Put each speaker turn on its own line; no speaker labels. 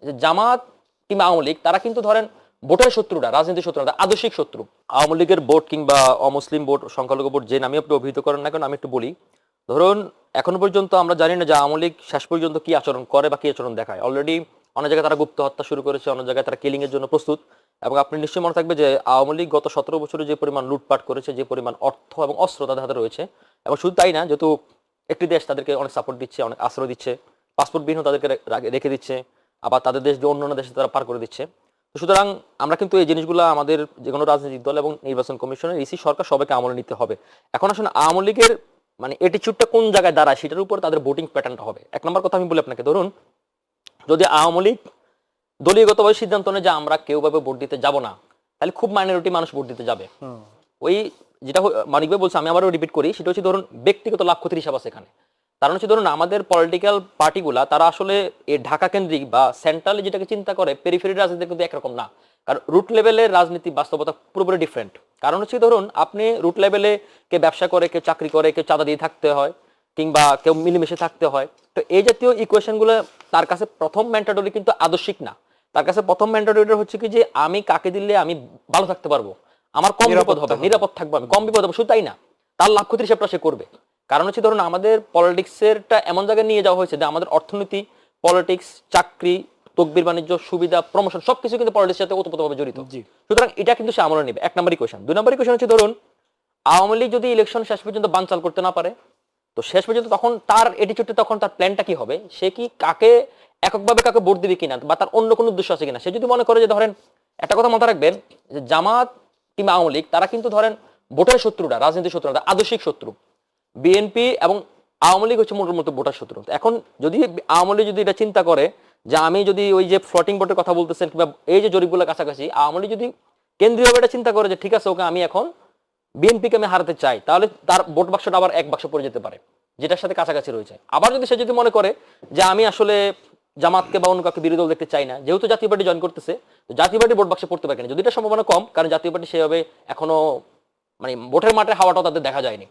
যে জামাত কিংবা আওয়ামী লীগ তারা কিন্তু ধরেন ভোটের শত্রুরা, রাজনীতির শত্রুরা, আদর্শিক শত্রু। আওয়ামী লীগের ভোট কিংবা অমুসলিম ভোট, সংখ্যালঘু ভোট যে নামে আপনি অভিহিত করেন না কেন, আমি একটু বলি। ধরুন এখনো পর্যন্ত আমরা জানি না যে আওয়ামী লীগ শেষ পর্যন্ত কি আচরণ করে বা কি আচরণ দেখায়। অলরেডি অনেক জায়গায় তারা গুপ্ত হত্যা শুরু করেছে, অনেক জায়গায় তারা কিলিং এর জন্য প্রস্তুত। এবং আপনি নিশ্চয়ই মনে থাকবে যে আওয়ামী লীগ গত 17 বছরে যে পরিমাণ লুটপাট করেছে, যে পরিমাণ অর্থ এবং অস্ত্র তাদের হাতে রয়েছে, এবং শুধু তাই না, যেহেতু একটি দেশ তাদেরকে অনেক সাপোর্ট দিচ্ছে, অনেক আশ্রয় দিচ্ছে, পাসপোর্টবিহীন তাদেরকে রেখে দিচ্ছে, আবার তাদের দেশ দিয়ে অন্যান্য দেশে তারা পার করে দিচ্ছে। তো সুতরাং আমরা কিন্তু এই জিনিসগুলো আমাদের যে কোনো রাজনৈতিক দল এবং নির্বাচন কমিশনের ইসি সরকার সবাইকে আমলে নিতে হবে। এখন আসলে আওয়ামী লীগের মানে এটিচিউডটা কোন জায়গায় দাঁড়ায় সেটার উপর তাদের ভোটিং প্যাটার্নটা হবে। এক নম্বর কথা আমি বলি আপনাকে, ধরুন যদি আওয়ামী লীগ দলীয়গতভাবে সিদ্ধান্ত নেয় যে আমরা কেউ ভাবে ভোট দিতে যাব না, তাহলে খুব মাইনরিটি মানুষ ভোট দিতে যাবে। ওই যেটা মানিক ভাই বলছে, আমি আবারও রিপিট করি, সেটা হচ্ছে ধরুন ব্যক্তিগত লাভ ক্ষতির হিসাব আছে এখানে। কারণ হচ্ছে ধরুন আমাদের পলিটিক্যাল পার্টিগুলা তারা আসলে এই ঢাকা কেন্দ্রিক বা সেন্ট্রালি যেটাকে চিন্তা করে, পেরিফেরি রাজনীতি কিন্তু একরকম না। কারণ রুট লেভেলের রাজনীতি বাস্তবতা পুরোপুরি ডিফারেন্ট। কারণ হচ্ছে ধরুন আপনি রুট লেভেলে কে ব্যবসা করে, কেউ চাকরি করে, কেউ চাঁদা দিয়ে থাকতে হয়, কিংবা কেউ মিলেমিশে থাকতে হয়। তো এই জাতীয় ইকুয়েশনগুলো তার কাছে প্রথম ম্যান্ডেটরি কিন্তু আদর্শিক না। তার কাছে প্রথম ম্যান্ডেটরি হচ্ছে কি যে আমি কাকে দিলে আমি ভালো থাকতে পারবো, আমার কম বিপদ হবে, নিরাপদ থাকবো, আমি কম বিপদ হবে, শুধু তাই না, তার লাভ ক্ষতির হিসাবটা সে করবে। কারণ হচ্ছে ধরুন আমাদের পলিটিক্সেরটা এমন জায়গায় নিয়ে যাওয়া হয়েছে যে আমাদের অর্থনীতি, পলিটিক্স, চাকরি, তকবির বাণিজ্য, সুবিধা, প্রমোশন সবকিছু কিন্তু পলিটিক্সের সাথে ওতপ্রোতভাবে জড়িত। সুতরাং এটা কিন্তু সে আমলে নেবে। এক নম্বর ইকুয়েশন। দুই নম্বর ইকুয়েশন হচ্ছে ধরুন আওয়ামী লীগ যদি ইলেকশন শেষ পর্যন্ত বানচাল করতে না পারে, তো শেষ পর্যন্ত তখন তার এটিচিউডে, তখন তার প্ল্যানটা কি হবে, সে কি কাকে এককভাবে কাকে ভোট দিবে কিনা, বা তার অন্য কোনো উদ্দেশ্য আছে কিনা। সে যদি মনে করে যে ধরেন একটা কথা মাথায় রাখবেন যে জামাত কিংবা আওয়ামী লীগ তারা কিন্তু ধরেন ভোটের শত্রুরা, রাজনীতির শত্রুরা, আদর্শিক শত্রু। বিএনপি এবং আওয়ামী লীগ হচ্ছে মোটার মতো ভোটার শত্রু। এখন যদি আওয়ামী লীগ যদি এটা চিন্তা করে যে আমি যদি ওই যে ফ্লোটিং ভোটের কথা বলতেছেন কিংবা এই যে জরিপগুলো কাছাকাছি, আওয়ামী লীগ যদি কেন্দ্রীয়ভাবে এটা চিন্তা করে যে ঠিক আছে ওকে আমি এখন বিএনপিকে আমি হারাতে চাই, তাহলে তার ভোট বাক্সটা আবার এক বাক্স পড়ে যেতে পারে যেটার সাথে কাছাকাছি রয়েছে। আবার যদি সে যদি মনে করে যে আমি আসলে জামাতকে বা অন্য কাউকে বিরোধী দল দেখতে চাই না, যেহেতু জাতীয় পার্টি জয়েন করতেছে, জাতীয় পার্টি ভোট বাক্সে পড়তে পারে কিনা, যদি এটা সম্ভাবনা কম, কারণ জাতীয় পার্টি সেভাবে এখনো মানে ভোটের মাঠে হাওয়াটাও তাদের দেখা যায়নি।